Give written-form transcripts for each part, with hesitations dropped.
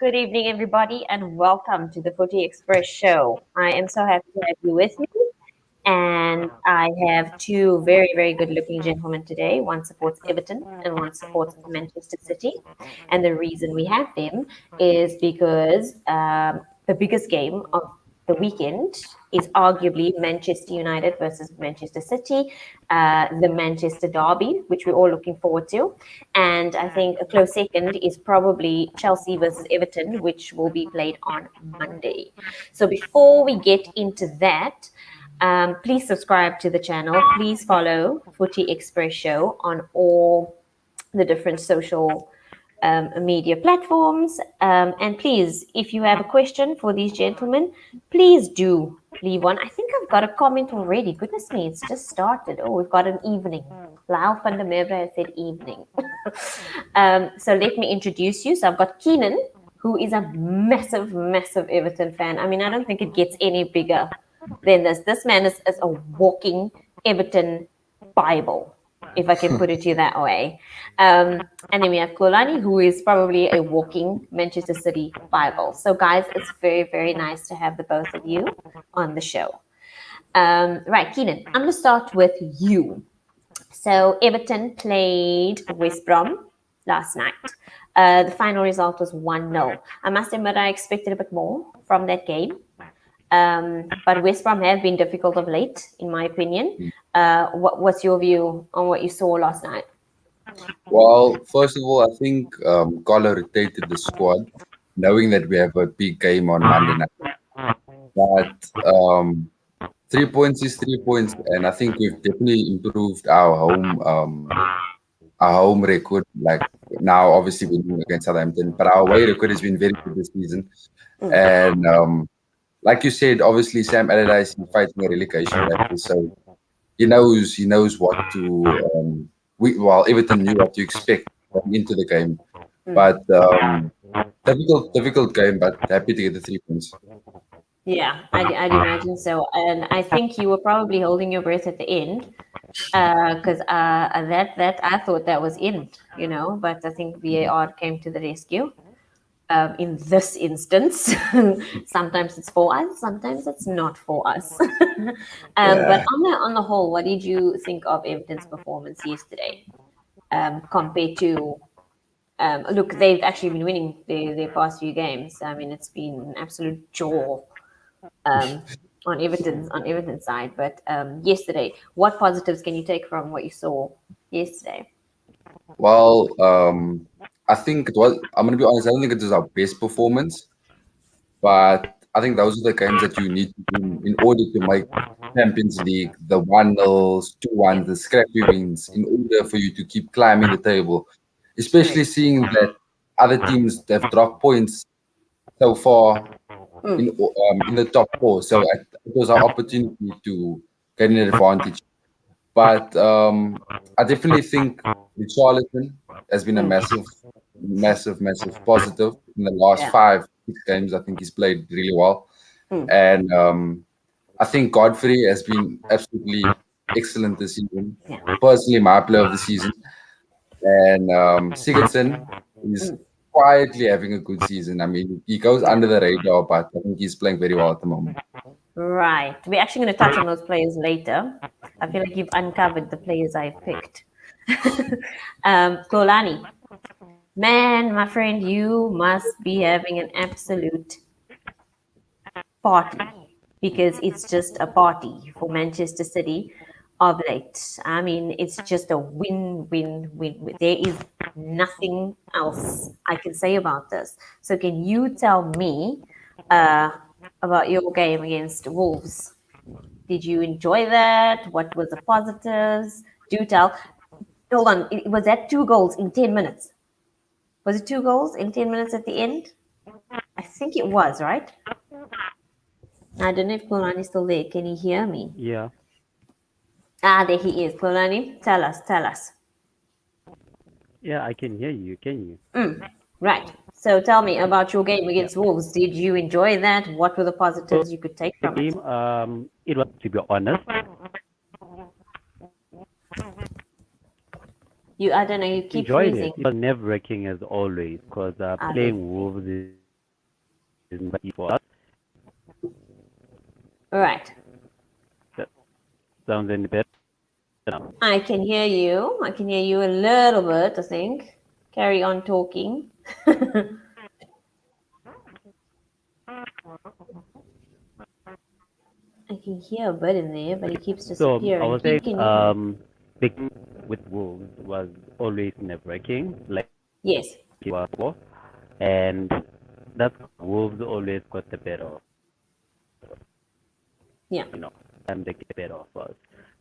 Good evening, everybody, and welcome to the Footy Express show. I am so happy to have you with me, and I have two very, very good-looking gentlemen today. One supports Everton, and one supports Manchester City. And the reason we have them is because the biggest game of the weekend is arguably Manchester United versus Manchester City, the Manchester Derby, which we're all looking forward to. And I think a close second is probably Chelsea versus Everton, which will be played on Monday. So before we get into that, please subscribe to the channel. Please follow Footy Express Show on all the different social media platforms. And please, if you have a question for these gentlemen, please do leave one. I think I've got a comment already. Goodness me, it's just started. Oh, we've got an evening. Lau van der Merwe has said evening. So let me introduce you. So I've got Keenan, who is a massive, massive Everton fan. I mean, I don't think it gets any bigger than this. This man is a walking Everton Bible, if I can put it to you that way. And then we have Xolani, who is probably a walking Manchester City Bible. So, guys, it's very, very nice to have the both of you on the show. Right, Keenan, I'm going to start with you. So, Everton played West Brom last night. The final result was 1-0. I must admit, I expected a bit more from that game. But West Brom have been difficult of late, in my opinion. What's your view on what you saw last night? Well, first of all, I think Carlo rotated the squad, knowing that we have a big game on Monday night. But 3 points is 3 points, and I think we've definitely improved our home record. Like now, obviously we're doing against Southampton, but our away record has been very good this season. And like you said, obviously Sam Allardyce is fighting a relegation battle, so he knows what to. Everton knew what to expect going into the game, but difficult game, but happy to get the 3 points. Yeah, I'd imagine so. And I think you were probably holding your breath at the end because that I thought that was in, but I think VAR came to the rescue. In this instance, sometimes it's for us, sometimes it's not for us. But on the whole, what did you think of Everton's performance yesterday compared to? Look, they've actually been winning their past few games. I mean, it's been an absolute jaw on Everton's side. But yesterday, what positives can you take from what you saw yesterday? Well, I think it was. I'm gonna be honest. I don't think it was our best performance, but I think those are the games that you need to win in order to make Champions League, the 1-0s, 2-1s, the scrappy wins, in order for you to keep climbing the table. Especially seeing that other teams have dropped points so far in the top four. So it was our opportunity to get an advantage. But I definitely think Richarlison has been a massive, massive, massive positive in the last 5-6 games. I think he's played really well. And I think Godfrey has been absolutely excellent this season. Personally, my player of the season. And Sigurdsson is quietly having a good season. I mean, he goes under the radar, but I think he's playing very well at the moment. Right. We're actually going to touch on those players later. I feel like you've uncovered the players I've picked. Xolani, man, my friend, you must be having an absolute party because it's just a party for Manchester City of late. I mean, it's just a win, win, win. There is nothing else I can say about this. So, can you tell me about your game against Wolves? Did you enjoy that? What was the positives? Do tell. Hold on. Was that 2 goals in 10 minutes? Was it 2 goals in 10 minutes at the end? I think it was, right? I don't know if Xolani is still there. Can he hear me? Yeah. There he is. Xolani, tell us. Yeah, I can hear you. Can you? Right. So tell me about your game against Wolves. Did you enjoy that? What were the positives you could take The from it? game, it was, to be honest, I don't know. You keep enjoyed freezing. it. It was nerve-wracking as always because playing Wolves is for us. All right. That sounds any better now. I can hear you. I can hear you a little bit, I think. Carry on talking. I can hear a bit in there, but it keeps So I disappearing. was saying, Can you hear me? the game with Wolves was always nerve-wracking, like Yes. you were before, and that's Wolves always got the better, Yeah. you know, and they get the better of us.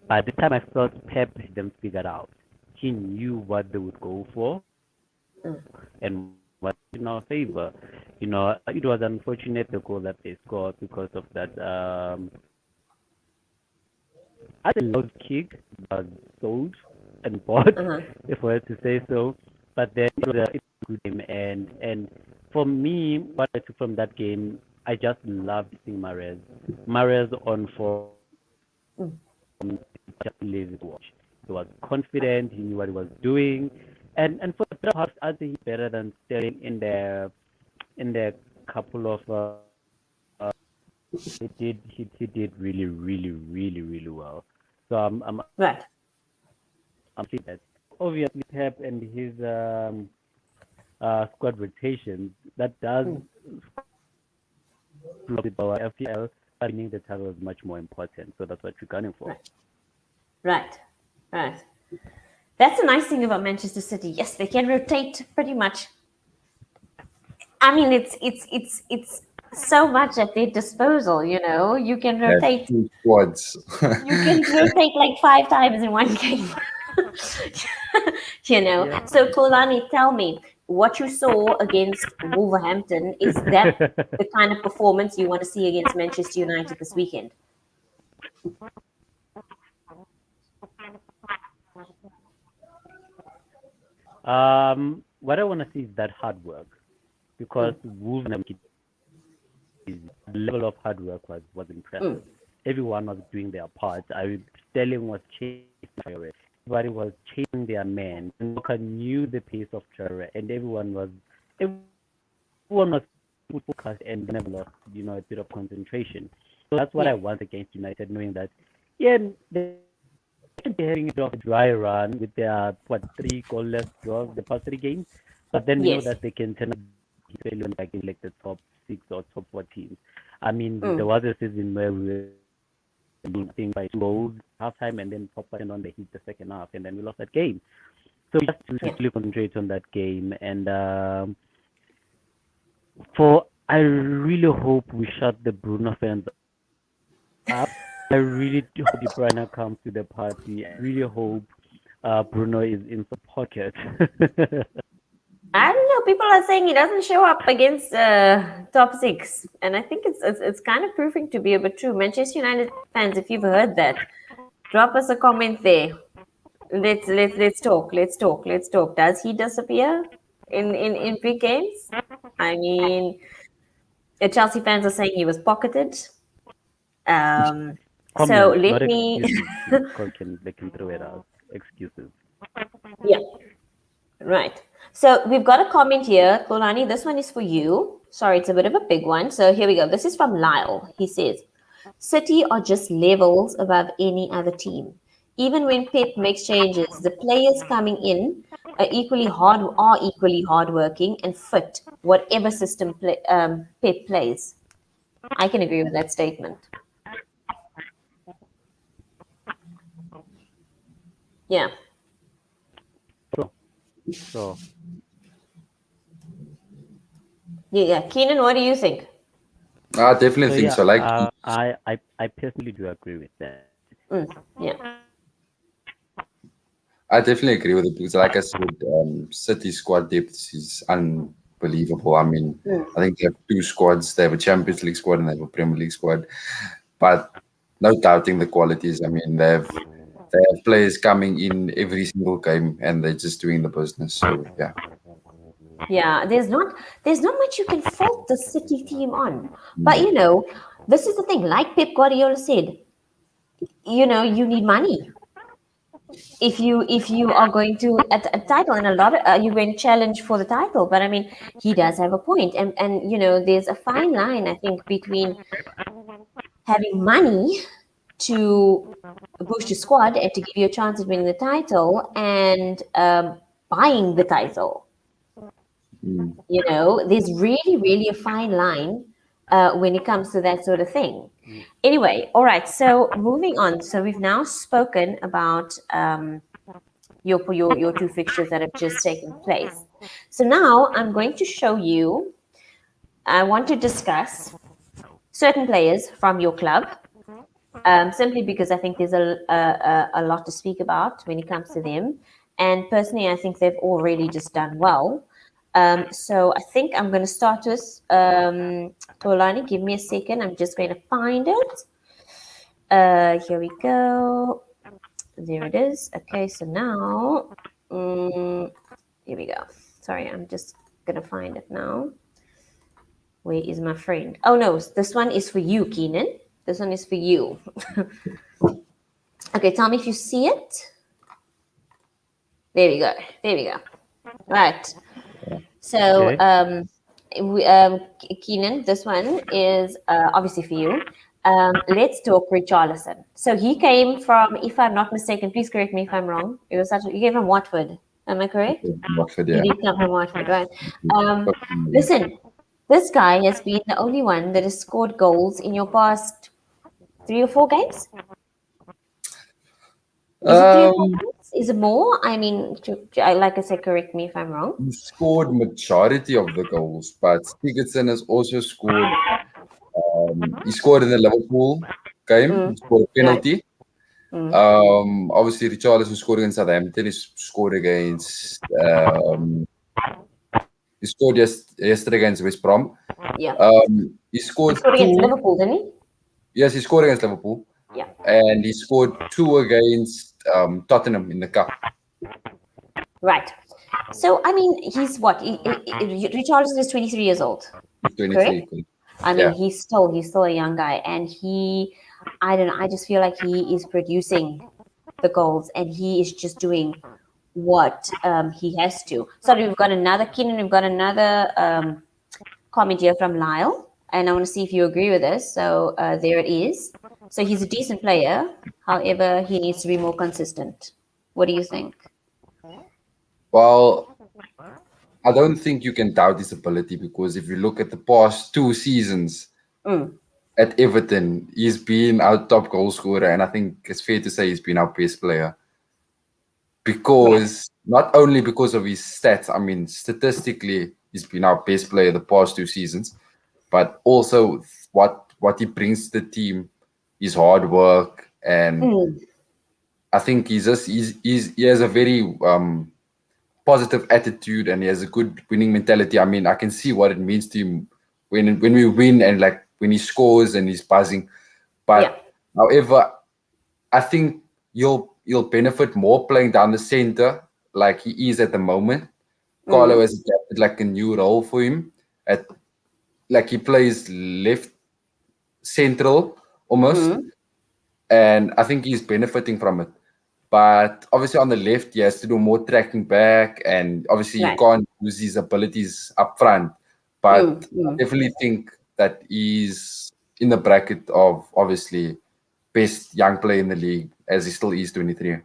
By the time I felt Pep had them figured out, he knew what they would go for Mm. and what in our favor. It was unfortunate the goal that they scored because of that. I think low kick was sold and bought, Uh-huh. if I were to say so. But then it's a good game, and for me, what I took from that game, I just loved seeing Mahrez. Mahrez on form, Mm. just lazy to watch. He was confident. He knew what he was doing, and for the better part, I think he's better than Sterling in the couple of. He did really really really really well. So Right. I'm seeing that. Obviously, Pep and his squad rotations that does Mm. flow with our FPL. Winning the title is much more important. So that's what we're gunning for. Right. Right. Right. That's the nice thing about Manchester City. Yes, they can rotate pretty much. I mean, it's so much at their disposal. You can They have rotate. two squads. You can rotate like 5 times in one game. Yeah. So Kolani, tell me what you saw against Wolverhampton. Is that the kind of performance you want to see against Manchester United this weekend? What I want to see is that hard work because Mm. Wolves the level of hard work was Mm. impressive. Everyone was doing their part. Sterling was chasing Traore. Everybody was chasing their man. And Walker knew the pace of Traore, and everyone was focused and never lost, a bit of concentration. So that's what Yeah. I want against United, knowing that, yeah, they're having a bit of a dry run with their three goalless draws the past 3 games, but then we know Yes. that they can turn it back in like the top 6 or top 4 teams. I mean, there Mm. was a season where we were being by 2 goals halftime, and then Pop went on the heat the second half, and then we lost that game. So we just to Yeah. really concentrate on that game, and for I really hope we shut the Bruno fans up. I really do hope De Bruyne comes to the party. I really hope Bruno is in the pocket. I don't know. People are saying he doesn't show up against top six, and I think it's kind of proving to be a bit true. Manchester United fans, if you've heard that, drop us a comment there. Let's talk. Let's talk. Let's talk. Does he disappear in big games? I mean, Chelsea fans are saying he was pocketed. Um, so Comments, let not me, excuses. They can throw it out. Excuses. yeah, right. So we've got a comment here, Kolani. This one is for you. Sorry, it's a bit of a big one. So here we go. This is from Lyle. He says, City are just levels above any other team. Even when Pep makes changes, the players coming in are equally hardworking and fit whatever system Pep plays. I can agree with that statement. Yeah. So, so Yeah. Keenan, what do you think? I definitely think yeah, so. Like, I personally do agree with that. Mm, yeah. I definitely agree with it because, like I said, City squad depth is unbelievable. I mean, Mm, I think they have two squads. They have a Champions League squad and they have a Premier League squad. But no doubting the qualities. I mean, they have players coming in every single game and they're just doing the business. So yeah, yeah. There's not much you can fault the City team on. But Mm. this is the thing. Like Pep Guardiola said, you need money. if you are going to at a title, and a lot of you're going to challenge for the title. But I mean, he does have a point, and there's a fine line, I think, between having money to boost your squad and to give you a chance at winning the title, and buying the title. Mm. There's really, really a fine line when it comes to that sort of thing. Mm. Anyway, all right. So moving on. So we've now spoken about your two fixtures that have just taken place. So now I'm going to show you. I want to discuss certain players from your club, simply because I think there's a lot to speak about when it comes to them. And personally, I think they've already just done well. So I think I'm going to start with Xolani. Give me a second. I'm just going to find it. Here we go. There it is. Okay, so now, here we go. Sorry, I'm just going to find it now. Where is my friend? Oh, no, this one is for you, Keenan. This one is for you. Okay, tell me if you see it. There we go. There we go. Right. So, Okay. Keenan, this one is obviously for you. Let's talk Richarlison. So he came from, if I'm not mistaken, please correct me if I'm wrong. He came from Watford. Am I correct? Watford, He yeah. did come from Watford, right? Listen, this guy has been the only one that has scored goals in your past 3 or 4 games. Is it 3 or 4 Um, games? Is it more? I mean, like I said, correct me if I'm wrong. he scored majority of the goals, but Sigurdsson has also scored. He scored in the Liverpool game. He scored a Right. penalty. Obviously, Richarlison scored against Southampton. He scored against. He scored yesterday against West Brom. Yeah. He He scored scored against two. Liverpool, didn't he? Yes, he scored against Liverpool, Yeah. and he scored two against Tottenham in the cup. Right. So, I mean, he's what? Richarlison is 23 years old. He's 23. Correct? I mean, Yeah. he's still a young guy, and I don't know, I just feel like he is producing the goals, and he is just doing what he has to. Sorry, we've got another Keenan. We've got another comment here from Lyle, and I want to see if you agree with this. So there it is. So he's a decent player. However, he needs to be more consistent. What do you think? Well, I don't think you can doubt his ability because if you look at the past 2 seasons at Everton, he's been our top goal scorer, and I think it's fair to say he's been our best player. Right. Because not only because of his stats, I mean, statistically, he's been our best player the past 2 seasons, but also what he brings to the team, his hard work, and I think he has a very positive attitude and he has a good winning mentality. I mean, I can see what it means to him when we win and like when he scores and he's buzzing. Yeah. But however, I think you'll benefit more playing down the center like he is at the moment. Carlo has adapted like a new role for him. At like he plays left central almost, and I think he's benefiting from it. But obviously on the left, he has to do more tracking back, and obviously you Right. can't use his abilities up front. But I definitely think that he's in the bracket of obviously best young player in the league, as he still is 23.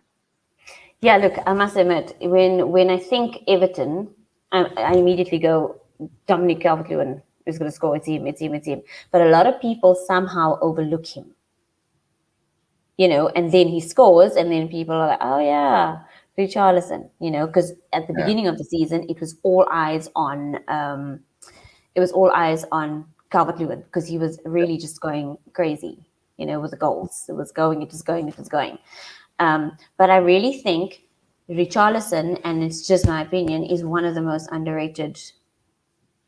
Yeah, look, I must admit, when I think Everton, I immediately go Dominic Calvert-Lewin is going to score. It's him, it's him, it's him. But a lot of people somehow overlook him, and then he scores, and then people are like, oh yeah, Richarlison, because at the Yeah. beginning of the season, it was all eyes on Calvert-Lewin because he was really just going crazy, with the goals. It was going. But I really think Richarlison, and it's just my opinion, is one of the most underrated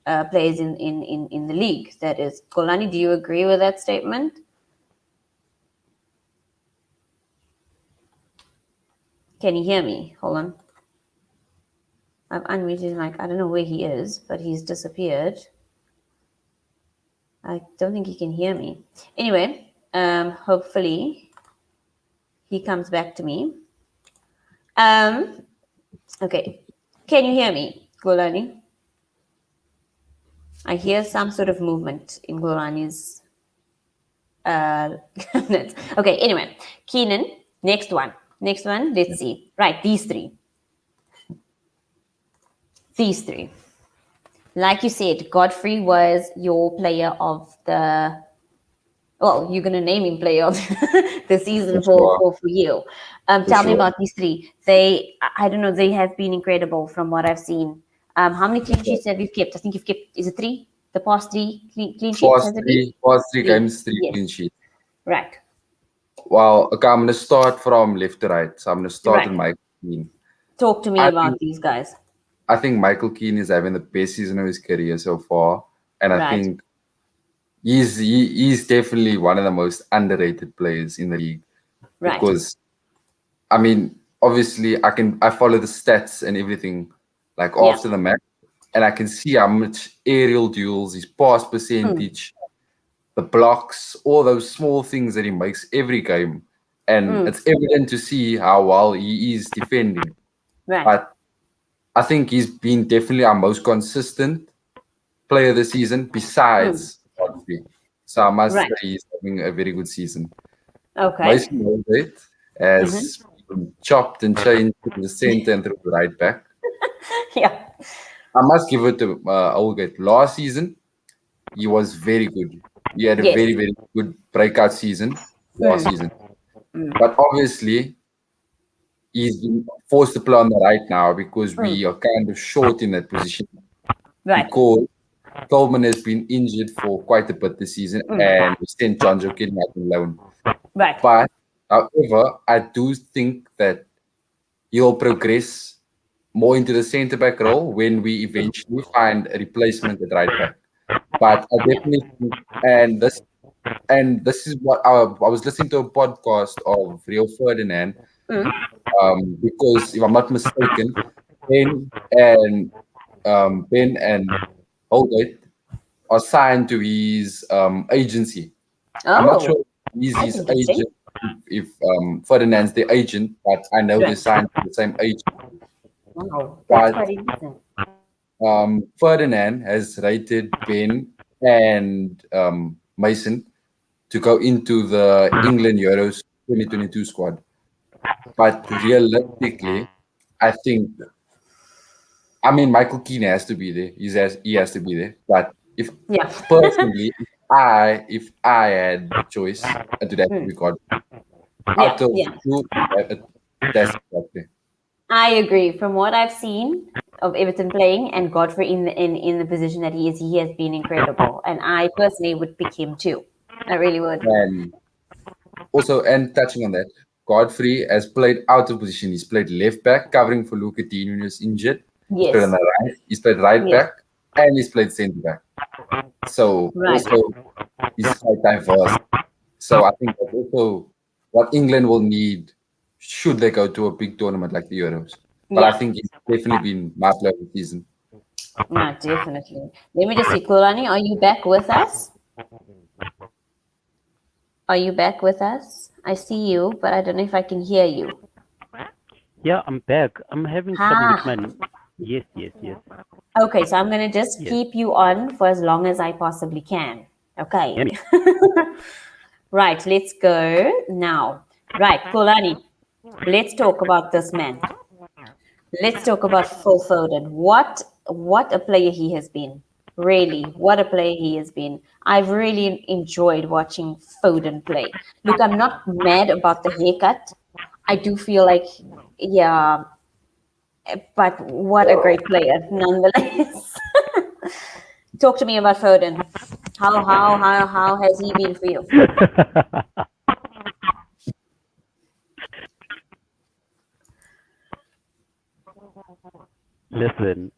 players in the league. That is, Xolani, do you agree with that statement? Can you hear me? Hold on. I've unmuted mic. I don't know where he is, but he's disappeared. I don't think he can hear me. Anyway, hopefully he comes back to me. Um. Okay. Can you hear me, Golani? I hear some sort of movement in Golani's cabinet. Okay. Anyway, Keenan. Next one. Next one. Let's see. Right. These three. These three. Like you said, Godfrey was your player of the. Well, you're gonna name him player of the season For sure, for you. for Tell me sure. about these three. They, I don't know, they have been incredible from what I've seen. How many clean sheets have you kept? I think you've kept, is it three? The past three clean sheets, has it been? Past three Three. games, three Yes. clean sheets. Right. Well, okay, I'm gonna start from left to right. So I'm gonna start with Right. Michael Keane. Talk to me I about think these guys. I think Michael Keane is having the best season of his career so far, and I Right. think he's definitely one of the most underrated players in the league Right. because I mean, obviously, I follow the stats and everything like Yeah. after the match, and I can see how much aerial duels, his pass Mm. percentage, the blocks, all those small things that he makes every game, and Mm. it's evident to see how well he is defending. Right. But I think he's been definitely our most consistent player this season, Mm. besides Godfrey. So I must Right. say he's having a very good season. Okay. Mason Mount Mm-hmm. has been chopped and changed to the center and through the right back. Yeah. I must give it to Olgate. Last season, he was very good. He had a Yes. very, very good breakout season last Mm. season. Mm. But obviously, he's been forced to play on the right now because Mm. we are kind of short in that position Right. because Coleman has been injured for quite a bit this season Mm. and we sent John Joe Kenny out on loan. Right. But however, I do think that he'll progress more into the centre back role when we eventually find a replacement at right back. But I definitely think, and this is what I was listening to a podcast of Rio Ferdinand, Mm. because if I'm not mistaken, Ben and Ben and Holgate are signed to his agency. I'm not sure Oh, if he's that's his interesting. agent, if Ferdinand's the agent, but I know they're Right. signed to the same agent. Wow, that's But quite interesting. Ferdinand has rated Ben and Mason to go into the England Euros 2022 squad. But realistically, I think, I mean, Michael Keane has to be there. He has to be there. But if Yeah. personally, if I had the choice to that Mm. record Yeah. out of Yeah. two, that's okay. I agree. From what I've seen of Everton playing and Godfrey in the position that he has been incredible. And I personally would pick him too. I really would. And also, and touching on that, Godfrey has played out of position. He's played left back, covering for Luca Dean when he was injured. He's played on Yes. the right. He's played right Yes. back, and he's played centre back. So Right. also, he's quite diverse. So I think that's also what England will need should they go to a big tournament like the Euros. But I Yeah. think he's definitely been my player of the season. No, definitely. Let me just see. Kulani, are you back with us? Are you back with us? I see you, but I don't know if I can hear you. Yeah, I'm back. I'm having trouble with Ah. my. Yes, yes, yes, Okay, so I'm gonna just yes. keep you on for as long as I possibly can. Hear Okay. me? Right, let's go now. Right, Kulani, let's talk about this man. Let's talk about Phil Foden. What a player he has been. Really, what a player he has been. I've really enjoyed watching Foden play. Look, I'm not mad about the haircut. I do feel like, yeah, but what a great player nonetheless. Talk to me about Foden. How has he been for you? Listen,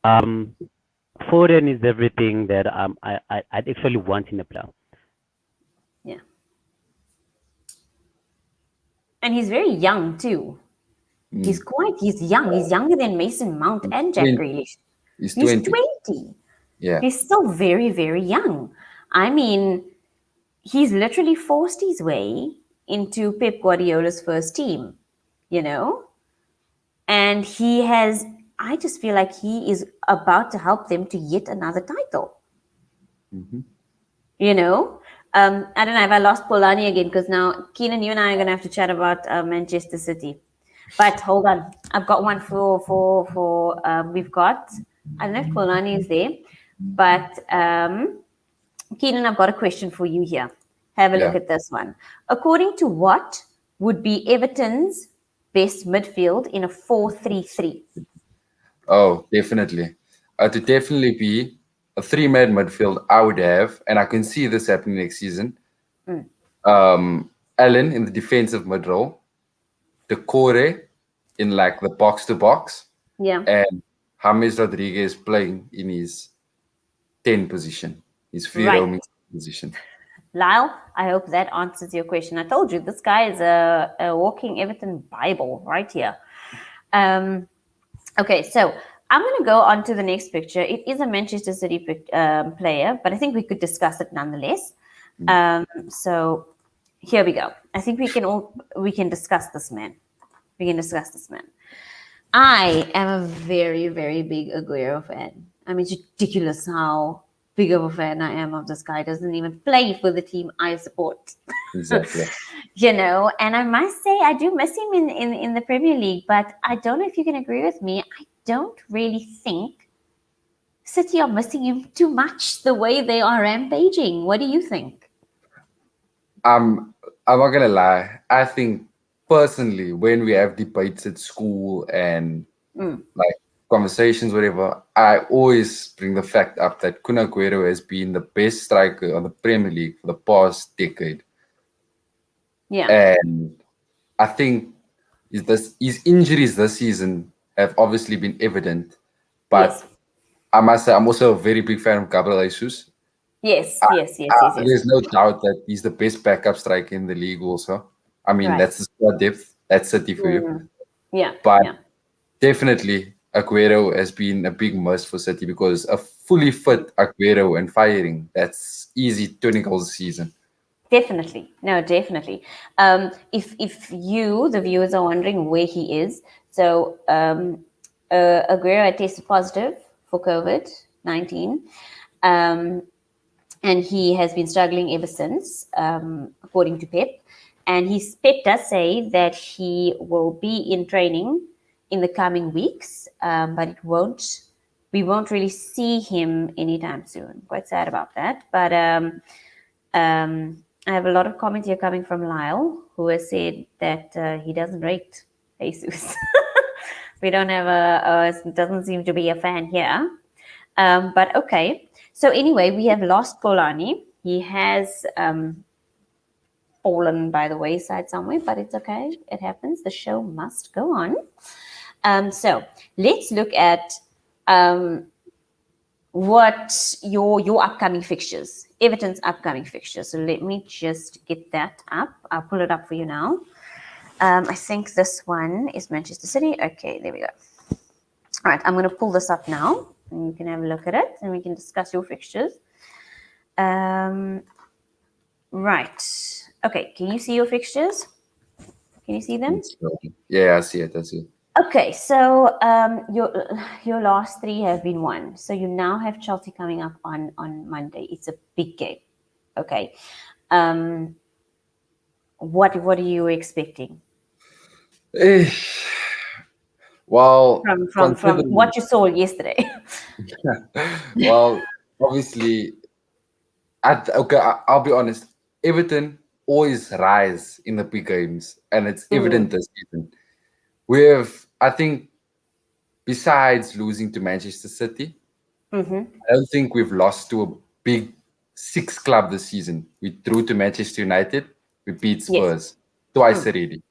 um, Foden is everything that I'd actually want in a player. Yeah, and he's very young too. He's young. He's younger than Mason Mount and Jack 20, Grealish. he's He's 20. 20. Yeah. He's still very, very young. I mean, he's literally forced his way into Pep Guardiola's first team. you know, and I just feel like he is about to help them to yet another title, Mhm. you know. I don't know if I lost Polani again because now Keenan, you and I are gonna have to chat about Manchester City. But hold on, I've got one for we've got. I don't know if Polani is there, but Keenan, I've got a question for you here. Have a look Yeah. at this one. According to what would be Everton's best midfield in a 4-3-3? Oh, definitely. To definitely be a three-man midfield, I would have, and I can see this happening next season. Mm. Allen in the defensive mid role, Decore in like the box to box, Yeah, and James Rodriguez playing in his 10 position, his free right. roaming position. Lyle, I hope that answers your question. I told you this guy is a walking Everton Bible right here. Um, okay, so I'm going to go on to the next picture. It is a Manchester City player, but I think we could discuss it nonetheless. Mm. So here we go. I think we can discuss this man. We can discuss this man. I am a very, very big Aguero fan. I mean, it's ridiculous how big of a fan I am of this guy. Doesn't even play for the team I support. Exactly. And I must say I do miss him in the Premier League, but I don't know if you can agree with me. I don't really think City are missing him too much the way they are rampaging. What do you think? I'm not gonna lie. I think personally, when we have debates at school and Mm, like conversations, whatever, I always bring the fact up that Kun Aguero has been the best striker on the Premier League for the past decade. yeah. And I think his injuries this season have obviously been evident. Yes. But I must say I'm also a very big fan of Gabriel Jesus. Yes. Yes. Yes. Yes. Yes. There's no doubt that he's the best backup striker in the league also. I mean, Right. that's the squad depth. That's City for you. Mm, yeah. But Yeah. definitely, Aguero has been a big must for City because a fully fit Aguero and firing, that's easy 20 goals a season. Definitely. No, definitely. If you, the viewers, are wondering where he is, so Aguero had tested positive for COVID-19, um, and he has been struggling ever since, according to Pep. And Pep does say that he will be in training in the coming weeks, but we won't really see him anytime soon. Quite sad about that, but. I have a lot of comments here coming from Lyle, who has said that he doesn't rate Jesus. We don't have doesn't seem to be a fan here. But okay. So anyway, we have lost Polani. He has fallen by the wayside somewhere, but it's okay. It happens. The show must go on. So let's look at what your upcoming fixtures, Everton's upcoming fixtures. So let me just get that up. I'll pull it up for you now. I think this one is Manchester City. Okay, there we go. All right, I'm going to pull this up now, and you can have a look at it, and we can discuss your fixtures. Right. Okay, can you see your fixtures? Can you see them? Yeah, I see it. I see it. Okay, so your last three have been won. So you now have Chelsea coming up on Monday. It's a big game. Okay, um, what are you expecting Eh, well, from considering, what you saw yesterday? well, obviously, okay, I'll be honest. Everton always rise in the big games, and it's evident Mm, this season. We have, I think, besides losing to Manchester City, mm-hmm. I don't think we've lost to a big six club this season. We drew to Manchester United. We beat Yes. Spurs twice Mm, already.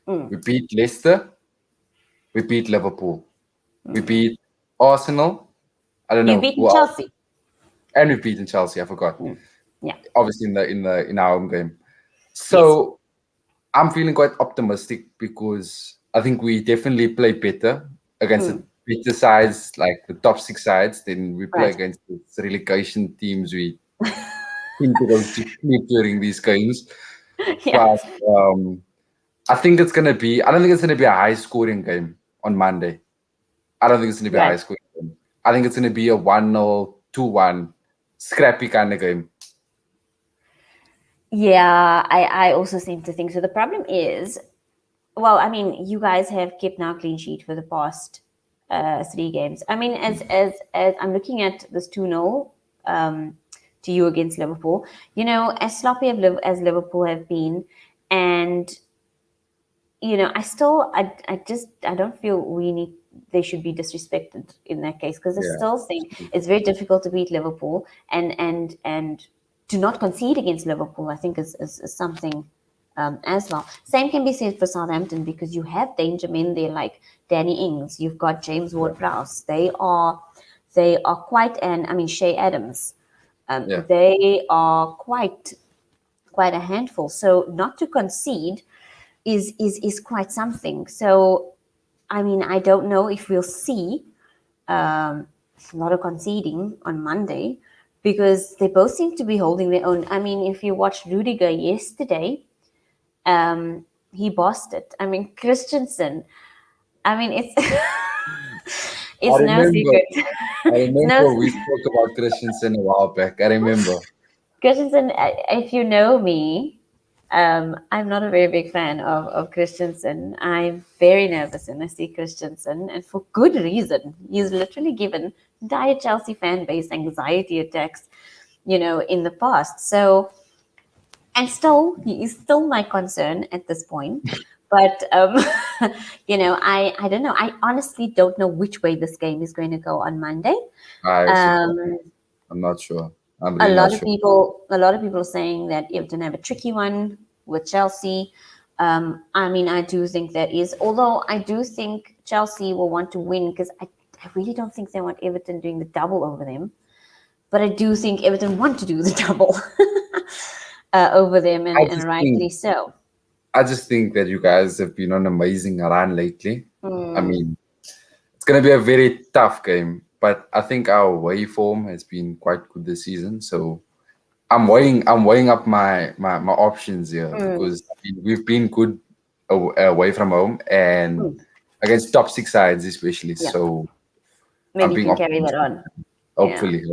mm. We beat Leicester. We beat Liverpool. We beat Arsenal. I don't You've know beaten who else. Chelsea. And we beat in Chelsea. I forgot. Mm. Yeah. Obviously in our home game. Yes. So I'm feeling quite optimistic because I think we definitely play better against the Mm. better sides, like the top six sides, than we play Right. against the relegation teams. We seem to go to sleep during these games. Yeah. But I think it's gonna be. I don't think it's gonna be a high scoring game on Monday. I don't think it's gonna be a high Right. scoring game. I think it's gonna be a 1-0, 2-1, scrappy kind of game. Yeah, I also seem to think so. The problem is, well, I mean, you guys have kept now clean sheet for the past three games. I mean, as I'm looking at this 2-0 to you against Liverpool, as sloppy as Liverpool have been, and I don't feel they should be disrespected in that case, because I Yeah. still think it's very difficult to beat Liverpool, and to not concede against Liverpool, I think is something as well. Same can be said for Southampton, because you have danger men there like Danny Ings, you've got James Ward-Prowse. They are quite, and I mean Shea Adams. Yeah. They are quite a handful. So not to concede is quite something. So I mean, I don't know if we'll see a lot of conceding on Monday, because they both seem to be holding their own. I mean, if you watched Rudiger yesterday, he bossed it. I mean, Christensen. I mean, it's I it's no remember. secret. I It's no remember we spoke about Christensen a while back. I remember. Christensen. If you know me, I'm not a very big fan of Christensen. I'm very nervous when I see Christensen, and for good reason. He's literally given entire Chelsea fan base anxiety attacks, in the past. So, and still, he is still my concern at this point. But I don't know. I honestly don't know which way this game is going to go on Monday. I suppose. Um, I'm not sure. I'm a really not lot of sure. people a lot of people are saying that Everton have a tricky one with Chelsea. I mean, I do think that is, although I do think Chelsea will want to win, because I really don't think they want Everton doing the double over them, but I do think Everton want to do the double over them, I and just rightly think. so. I just think that you guys have been on an amazing run lately. I mean, it's gonna be a very tough game, but I think our away form has been quite good this season. So I'm weighing up my options here, because I mean, we've been good away from home and against top six sides especially. Yeah, So I'm maybe you being can carry that optimistic. on. Yeah. Hopefully.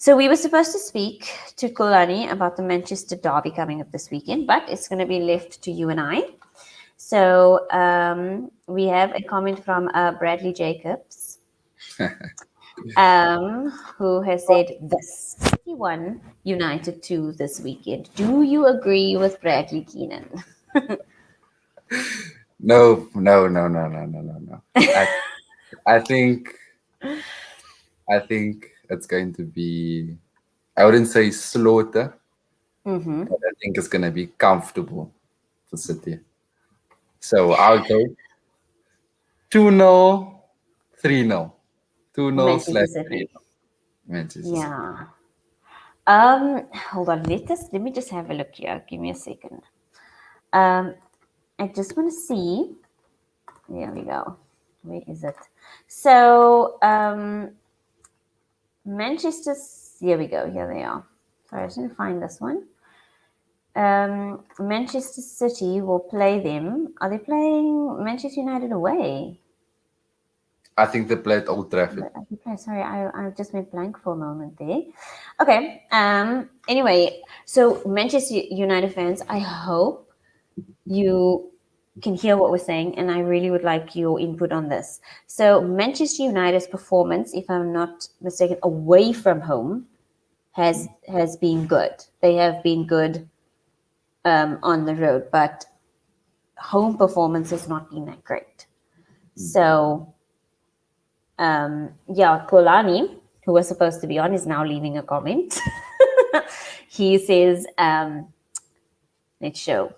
So we were supposed to speak to Kulani about the Manchester derby coming up this weekend, but it's going to be left to you and I. So we have a comment from Bradley Jacobs, who has said this: 61 United 2 this weekend. Do you agree with Bradley Keenan? No, no, no, no, no, no, no, no. I think it's going to be. I wouldn't say slaughter, but I think it's going to be comfortable for City. So I'll go 2-0, 3-0. 2-0 Manchester slash City. 3-0. Manchester City. Yeah. Hold on. Let me just have a look here. Give me a second. I just want to see. There we go. Where is it? So, Manchester. Here we go. Here they are. Sorry, I just need to find this one. Manchester City will play them. Are they playing Manchester United away? I think they played Old Trafford. Sorry, I just went blank for a moment there. Okay. Anyway, so Manchester United fans, I hope you can hear what we're saying, and I really would like your input on this. So Manchester United's performance, if I'm not mistaken, away from home has been good. They have been good on the road, but home performance has not been that great. So Kolani, who was supposed to be on, is now leaving a comment. He says, let's show.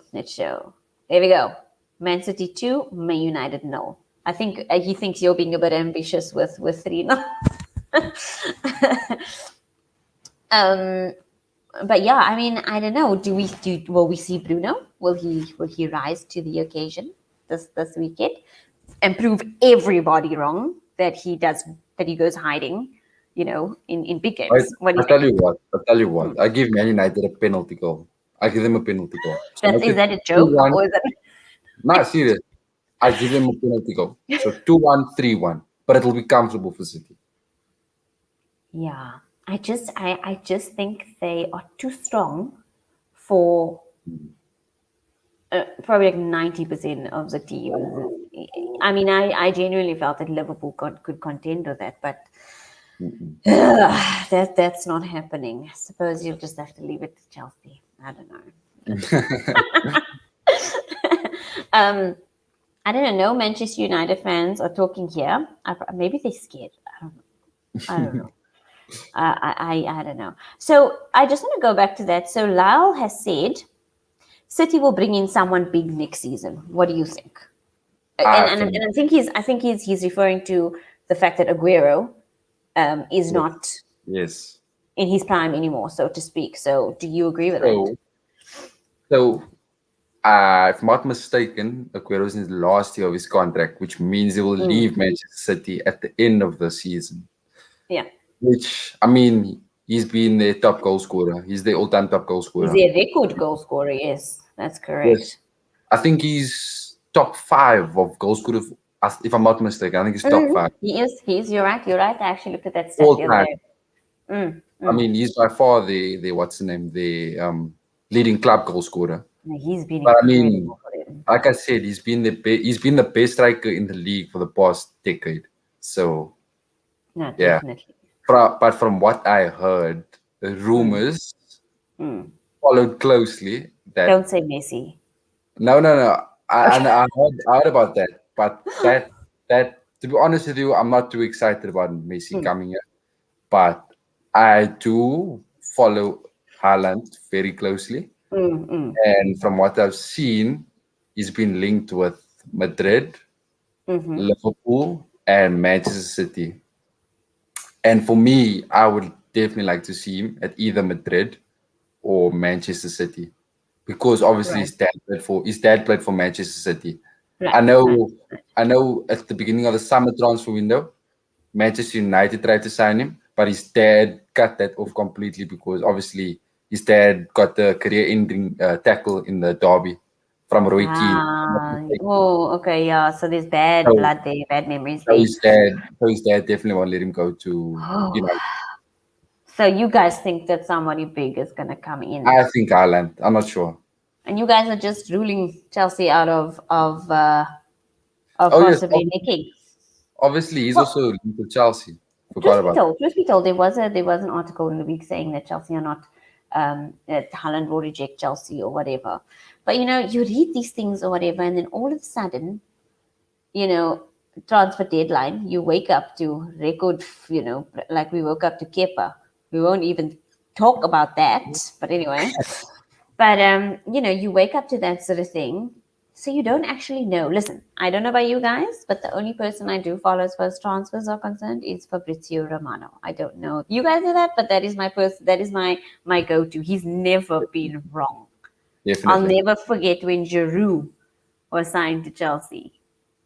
There we go. Man City 2, Man United 0. I think he thinks you're being a bit ambitious with 3-0. But yeah, I mean, I don't know. Will we see Bruno? Will he rise to the occasion this weekend and prove everybody wrong that he goes hiding, in big games? What do you think? I tell you what. I give Man United a penalty goal. I give them a penalty goal. So Is that a joke, 2-1. or is that? Not serious. I give them a penalty goal. So 2-1, 3-1. But it'll be comfortable for City. Yeah, I just think they are too strong for probably like 90% of the team. I mean, I genuinely felt that Liverpool could contend with that, but that's not happening. I suppose you'll just have to leave it to Chelsea. I don't know. I don't know. Manchester United fans are talking here. Maybe they're scared. I don't know. I don't know. So I just want to go back to that. So Lyle has said City will bring in someone big next season. What do you think? I And think, I think he's referring to the fact that Aguero is yes. not Yes. in his prime anymore, so to speak. So do you agree with that? So, if I'm not mistaken, Aguero's in the last year of his contract, which means he will leave Manchester City at the end of the season. Yeah. Which, I mean, he's been the top goal scorer. He's the all-time top goal He's scorer. a record goal scorer, yes. That's Yes. correct. I think he's top 5 of goal scorers, if I'm not mistaken. I think he's top 5 He is. You're right. You're right. I actually looked at that stat all the other time. day. I mean, he's by far the what's the name, the leading club goal scorer. He's been But I mean, incredible for them. like I said, he's been the best striker in the league for the past decade. So No, yeah. definitely. But from what I heard, the rumors followed closely that Don't say Messi. no. I heard about that. But that to be honest with you, I'm not too excited about Messi coming here. But I do follow Haaland very closely. And from what I've seen, he's been linked with Madrid, Liverpool, and Manchester City. And for me, I would definitely like to see him at either Madrid or Manchester City, because obviously Right. his dad played for Manchester City. Right. I know Right. I know at the beginning of the summer transfer window, Manchester United tried to sign him, but his dad cut that off completely because obviously his dad got the career-ending tackle in the derby from Roy Keane. Oh, okay, yeah. So there's bad So, blood there, bad memories so there. his dad definitely won't let him go to United. So you guys think that somebody big is gonna come in, I think Ireland. I'm not sure. and you guys are just ruling Chelsea out of Oh yes, possibly making. obviously he's Well, also linked to Chelsea. Forgot about that. truth be told, there was an article in the week saying that Chelsea are not that Haaland will reject Chelsea or whatever. But you know, you read these things or whatever, and then all of a sudden, you know, transfer deadline, you wake up to record, you know, like we woke up to Kepa. We won't even talk about that. But anyway, but you know, you wake up to that sort of thing. So you don't actually know. Listen, I don't know about you guys, but the only person I do follow as far as transfers are concerned is Fabrizio Romano. I don't know if you guys do that, but that is my person. That is my go-to. He's never been wrong. I'll Definitely. never forget when Giroud was signed to Chelsea.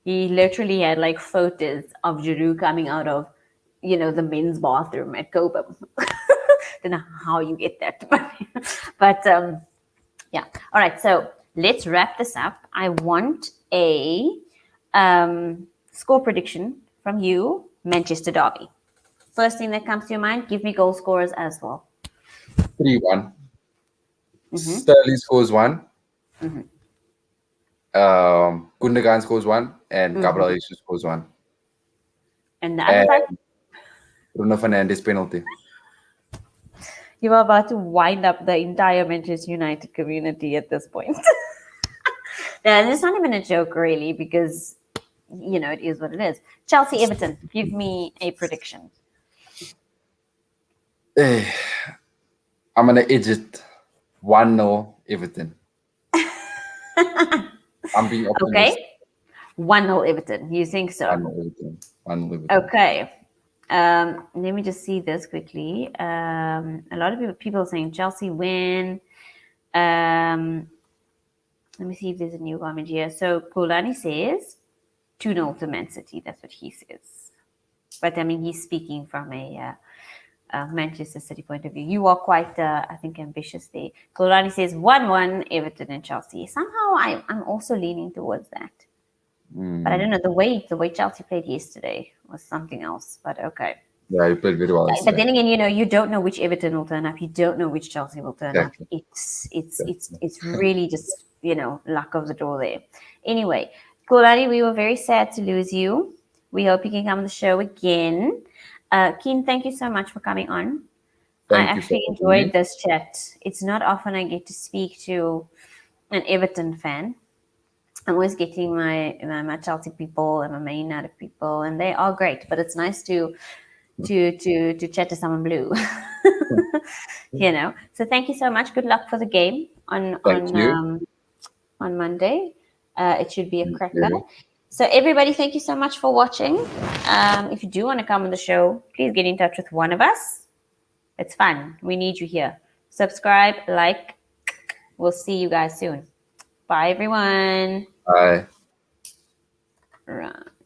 He literally had like photos of Giroud coming out of, you know, the men's bathroom at Cobham. Don't know how you get that, but yeah. All right, so let's wrap this up. I want a score prediction from you, Manchester Derby. First thing that comes to your mind, give me goal scorers as well. 3-1. Sterling scores 1. Gundogan scores 1, and Gabriel Jesus scores 1. And the other And side, Bruno Fernandes penalty. you are about to wind up the entire Manchester United community at this point. Yeah, it's not even a joke, really, because you know it is what it is. Chelsea Everton. Give me a prediction. I'm gonna edge it 1-0 Everton. I'm being optimistic. Okay, 1-0 Everton. You think so? 1-0 Everton. 1-0 Everton. Okay. Let me just see this quickly. A lot of people are saying Chelsea win. Let me see if there's a new comment here. So Kulani says 2-0 to Man City. That's what he says. But I mean, he's speaking from a Manchester City point of view. You are quite, I think, ambitious there. Xolani says 1-1 Everton and Chelsea. Somehow I'm also leaning towards that. But I don't know, the way Chelsea played yesterday was something else. But okay. Yeah, you played very well But yesterday. then again, you don't know which Everton will turn up. You don't know which Chelsea will turn up. Exactly. It's really just luck of the draw there. Anyway, Xolani, we were very sad to lose you. We hope you can come on the show again. Keen, thank you so much for coming on. I Thank you for actually having me. enjoyed this chat. It's not often I get to speak to an Everton fan. I'm always getting my Chelsea people and my Man United people, and they are great. But it's nice to chat to someone blue. So thank you so much. Good luck for the game on Thank you. on Monday. It should be a Thank cracker. you. So everybody, thank you so much for watching. If you do want to come on the show, please get in touch with one of us. It's fun. We need you here. Subscribe, like. We'll see you guys soon. Bye, everyone. Bye. Right.